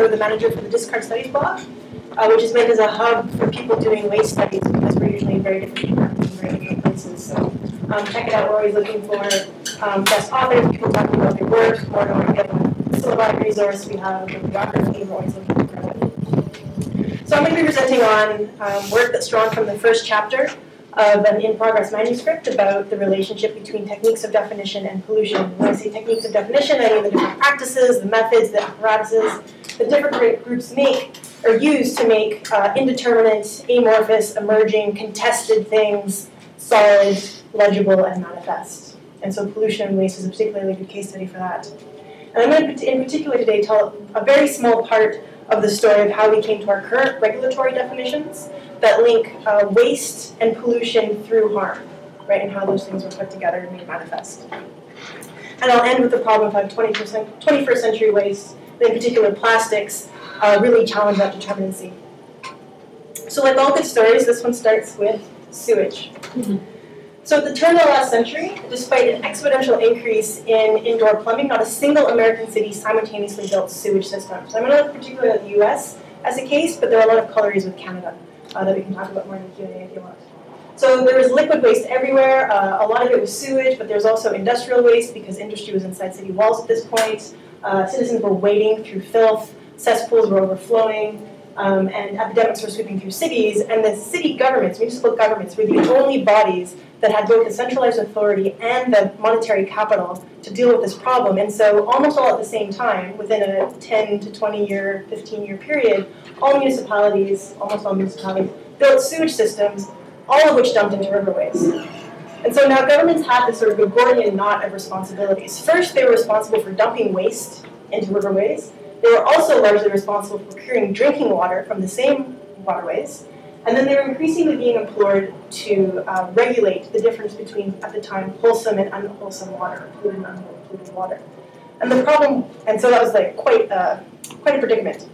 also the manager for the Discard Studies blog, which is meant as a hub for people doing waste studies because we're usually in very different departments and very different places. So check it out. We're always looking for guest authors, people talking about their work, more than we get a Liboiron resource we have, the Geographers, we're always looking for it. So I'm going to be presenting on work that's drawn from the first chapter of an in-progress manuscript about the relationship between techniques of definition and pollution. When I say techniques of definition, I mean the different practices, the methods, the apparatuses that different groups make or use to make indeterminate, amorphous, emerging, contested things solid, legible, and manifest. And so pollution and waste is a particularly good case study for that. And I'm going to, in particular today, tell a very small part of the story of how we came to our current regulatory definitions that link waste and pollution through harm, right, and how those things were put together and made manifest. And I'll end with the problem of how 21st century waste, in particular plastics, really challenge that determinacy. So like all good stories, this one starts with sewage. So at the turn of the last century, despite an exponential increase in indoor plumbing, not a single American city simultaneously built sewage systems. I'm going to look particularly at the US as a case, but there are a lot of colorities with Canada that we can talk about more in the Q&A if you want. So there was liquid waste everywhere. A lot of it was sewage, but there's also industrial waste because industry was inside city walls at this point. Citizens were wading through filth, cesspools were overflowing, and epidemics were sweeping through cities. And the city governments, municipal governments, were the only bodies that had both the centralized authority and the monetary capital to deal with this problem. And so almost all at the same time, within a 10 to 20 year, 15-year period, almost all municipalities, built sewage systems, all of which dumped into riverways. And so now governments had this sort of Gordian knot of responsibilities. First, they were responsible for dumping waste into riverways. They were also largely responsible for procuring drinking water from the same waterways. And then they were increasingly being implored to regulate the difference between, at the time, wholesome and unwholesome water, polluted and unpolluted water. And the problem, and so that was like quite a predicament,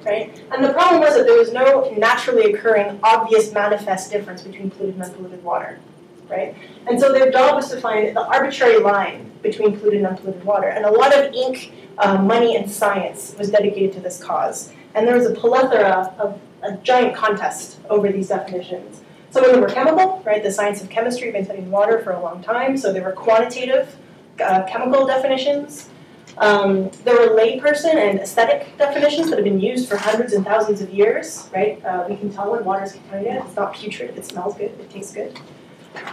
right? And the problem was that there was no naturally occurring, obvious, manifest difference between polluted and unpolluted water, right? And so their job was to find the arbitrary line between polluted and unpolluted water. And a lot of ink, money, and science was dedicated to this cause. And there was a plethora of a giant contest over these definitions. Some of them were chemical, right? The science of chemistry had been studying water for a long time, so there were quantitative chemical definitions. There were layperson and aesthetic definitions that have been used for hundreds and thousands of years, right? We can tell when water is contaminated. It's not putrid, it smells good, it tastes good.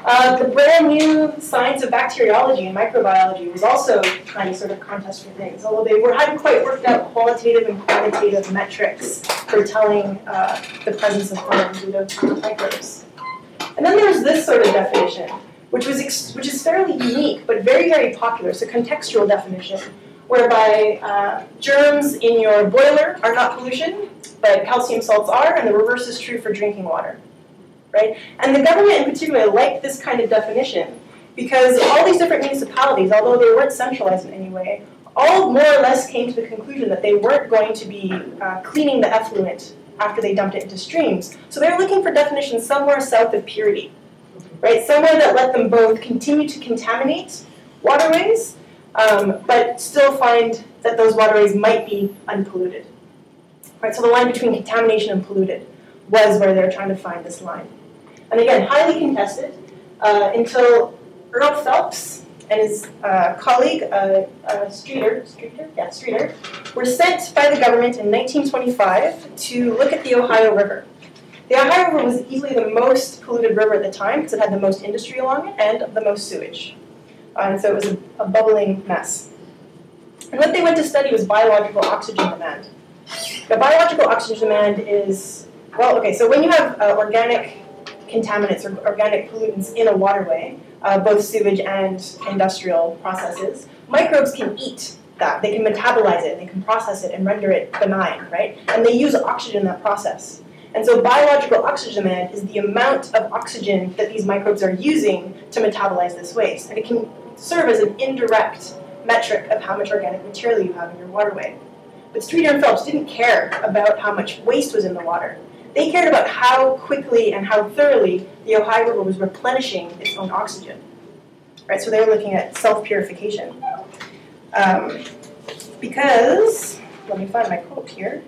The brand new science of bacteriology and microbiology was also trying to sort of contest for things, although they hadn't quite worked out qualitative and quantitative metrics for telling the presence of harm due to microbes. And then there's this sort of definition, which is fairly unique, but very, very popular. It's a contextual definition, whereby germs in your boiler are not pollution, but calcium salts are, and the reverse is true for drinking water. Right? And the government in particular liked this kind of definition because all these different municipalities, although they weren't centralized in any way, all more or less came to the conclusion that they weren't going to be cleaning the effluent after they dumped it into streams. So they were looking for definitions somewhere south of purity, right? Somewhere that let them both continue to contaminate waterways, but still find that those waterways might be unpolluted. Right? So the line between contamination and polluted was where they were trying to find this line. And again, highly contested until Earl Phelps and his colleague, Streeter, were sent by the government in 1925 to look at the Ohio River. The Ohio River was easily the most polluted river at the time because it had the most industry along it and the most sewage. And so it was a bubbling mess. And what they went to study was biological oxygen demand. The biological oxygen demand is, well, okay, so when you have organic contaminants or organic pollutants in a waterway, both sewage and industrial processes, microbes can eat that. They can metabolize it, they can process it and render it benign, right? And they use oxygen in that process. And so biological oxygen demand is the amount of oxygen that these microbes are using to metabolize this waste. And it can serve as an indirect metric of how much organic material you have in your waterway. But Streeter and Phelps didn't care about how much waste was in the water. They cared about how quickly and how thoroughly the Ohio River was replenishing its own oxygen. Right, so they were looking at self-purification. Because let me find my quote here.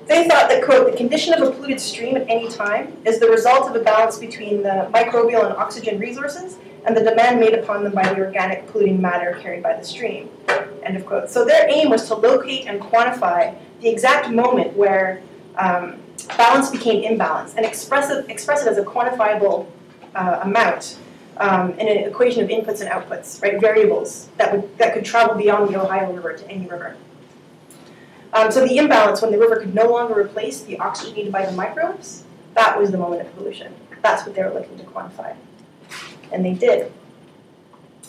They thought that, quote, the condition of a polluted stream at any time is the result of a balance between the microbial and oxygen resources and the demand made upon them by the organic polluting matter carried by the stream, end of quote. So their aim was to locate and quantify the exact moment where balance became imbalance and express it as a quantifiable amount in an equation of inputs and outputs, right, variables that could travel beyond the Ohio River to any river. So the imbalance, when the river could no longer replace the oxygen needed by the microbes, that was the moment of pollution. That's what they were looking to quantify. And they did.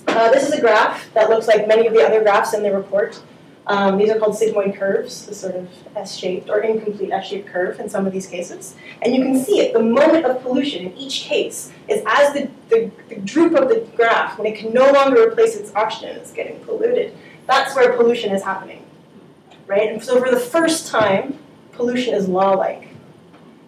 This is a graph that looks like many of the other graphs in the report. These are called sigmoid curves, the sort of S-shaped or incomplete S-shaped curve in some of these cases. And you can see it, the moment of pollution in each case is as the droop of the graph, when it can no longer replace its oxygen, is getting polluted. That's where pollution is happening. Right? And so for the first time, pollution is law-like.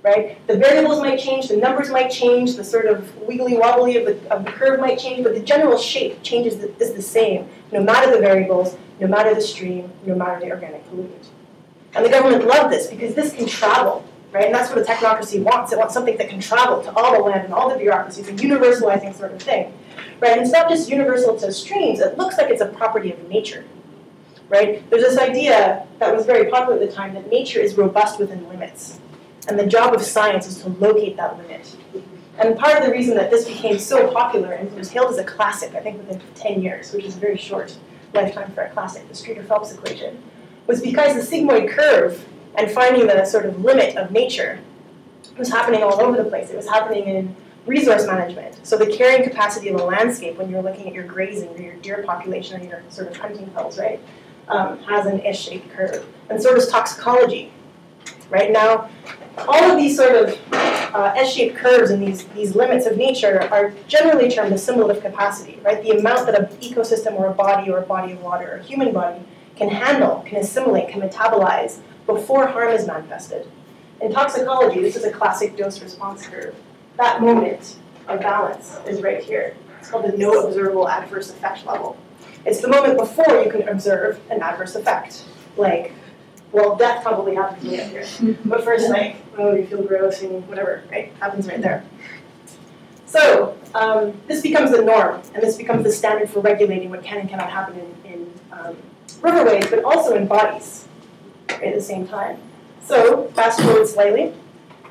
Right? The variables might change, the numbers might change, the sort of wiggly-wobbly of the curve might change, but the general shape is the same, no matter the variables, no matter the stream, no matter the organic pollutant. And the government loved this because this can travel, right? And that's what a technocracy wants. It wants something that can travel to all the land and all the bureaucracies, a universalizing sort of thing. Right? And it's not just universal to streams, it looks like it's a property of nature. Right? There's this idea that was very popular at the time that nature is robust within limits. And the job of science is to locate that limit. And part of the reason that this became so popular and was hailed as a classic, I think within 10 years, which is a very short lifetime for a classic, the Streeter-Phelps equation, was because the sigmoid curve and finding the sort of limit of nature was happening all over the place. It was happening in resource management. So the carrying capacity of a landscape when you're looking at your grazing or your deer population or your sort of hunting fells, right? Has an S-shaped curve. And so does toxicology. Right now, all of these sort of S-shaped curves and these limits of nature are generally termed assimilative capacity, right? The amount that an ecosystem or a body of water or a human body can handle, can assimilate, can metabolize before harm is manifested. In toxicology, this is a classic dose-response curve. That moment of balance is right here. It's called the no observable adverse effect level. It's the moment before you can observe an adverse effect. Like, well, death probably happens way up here. But first, like, oh, you feel gross and whatever, right? Happens right there. So this becomes the norm, and this becomes the standard for regulating what can and cannot happen in riverways, but also in bodies right, at the same time. So fast forward slightly.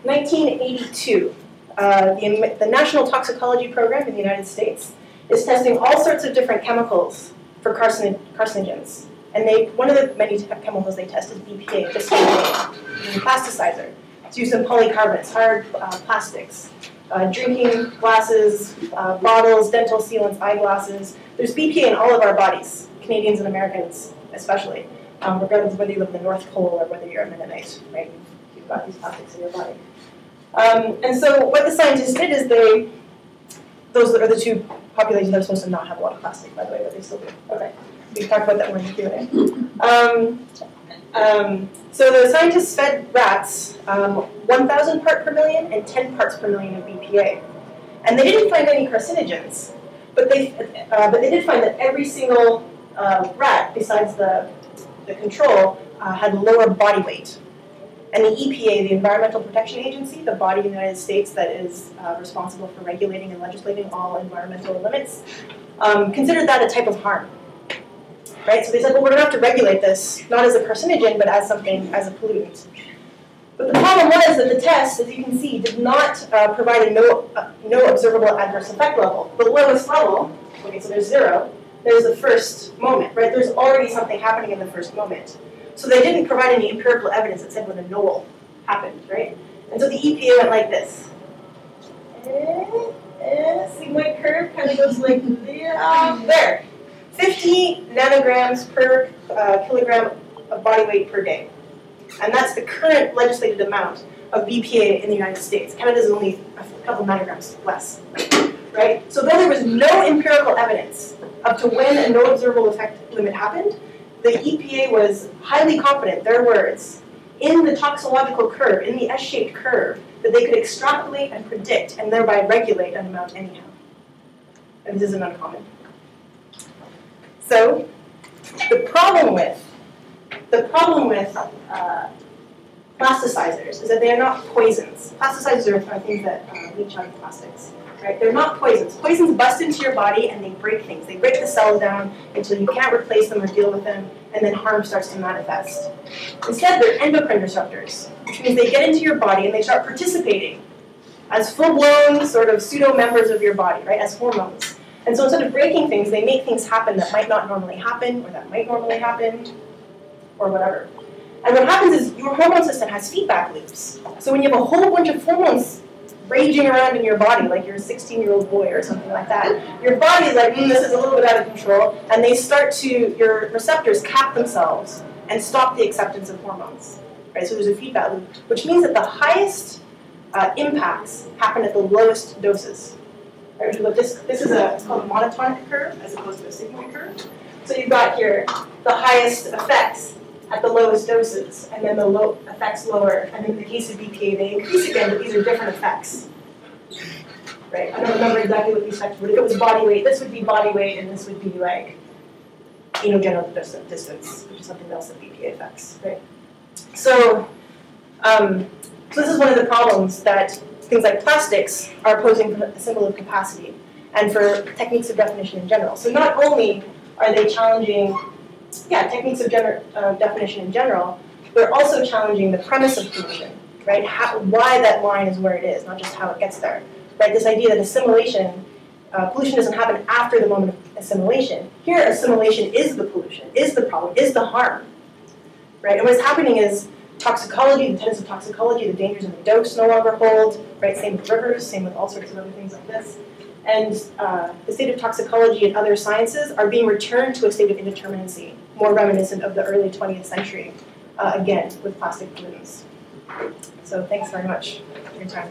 1982, the National Toxicology Program in the United States is testing all sorts of different chemicals for carcinogens. And one of the many chemicals they test is BPA, just so a plasticizer. It's used in polycarbonates, hard plastics, drinking glasses, bottles, dental sealants, eyeglasses. There's BPA in all of our bodies, Canadians and Americans especially, regardless of whether you live in the North Pole or whether you're a Mennonite, right? You've got these plastics in your body. And so what the scientists did is those are the two populations that are supposed to not have a lot of plastic, by the way, but they still do. Okay. We can talk about that more in the Q&A. So the scientists fed rats 1,000 part per million and 10 parts per million of BPA. And they didn't find any carcinogens, but they did find that every single rat, besides the control, had lower body weight. And the EPA, the Environmental Protection Agency, the body in the United States that is responsible for regulating and legislating all environmental limits, considered that a type of harm. Right? So they said, well, we're going to have to regulate this, not as a carcinogen, but as a pollutant. But the problem was that the test, as you can see, did not provide a no observable adverse effect level. The lowest level, okay, so there's 0, there's the first moment, right? There's already something happening in the first moment. So they didn't provide any empirical evidence that said when a null happened, right? And so the EPA went like this. Sigmoid curve kind of goes like there. 50 nanograms per kilogram of body weight per day. And that's the current legislated amount of BPA in the United States. Canada is only a couple nanograms less, right? So though there was no empirical evidence up to when a no observable effect limit happened, the EPA was highly confident, their words, in the toxicological curve, in the S-shaped curve, that they could extrapolate and predict and thereby regulate an amount anyhow. And this isn't uncommon. So the problem with the problem with plasticizers is that they are not poisons. Plasticizers are things that leach out of plastics. Right? They're not poisons. Poisons bust into your body and they break things. They break the cells down until you can't replace them or deal with them, and then harm starts to manifest. Instead, they're endocrine disruptors, which means they get into your body and they start participating as full-blown sort of pseudo-members of your body, right, as hormones. And so instead of breaking things, they make things happen that might not normally happen, or that might normally happen, or whatever. And what happens is your hormone system has feedback loops. So when you have a whole bunch of hormones raging around in your body, like you're a 16-year-old boy or something like that, your body is like, this is a little bit out of control, and they start to, your receptors cap themselves and stop the acceptance of hormones. Right? So there's a feedback loop, which means that the highest impacts happen at the lowest doses. Right? This is it's called a monotonic curve as opposed to a sigmoid curve. So you've got here the highest effects at the lowest doses, and then the low effects lower. And in the case of BPA, they increase again, but these are different effects. Right? I don't remember exactly what these effects were. If it was body weight, this would be body weight, and this would be like general distance, which is something else that BPA affects. Right? So this is one of the problems that things like plastics are posing for assimilative capacity and for techniques of definition in general. So not only are they challenging techniques of definition in general, they're also challenging the premise of pollution, right? Why that line is where it is, not just how it gets there. Right? This idea that assimilation, pollution doesn't happen after the moment of assimilation. Here, assimilation is the pollution, is the problem, is the harm. Right? And what's happening is toxicology, the tenets of toxicology, the dangers of the dose no longer hold, right? Same with rivers, same with all sorts of other things like this. And the state of toxicology and other sciences are being returned to a state of indeterminacy, more reminiscent of the early 20th century, again, with plastic pollutants. So thanks very much for your time.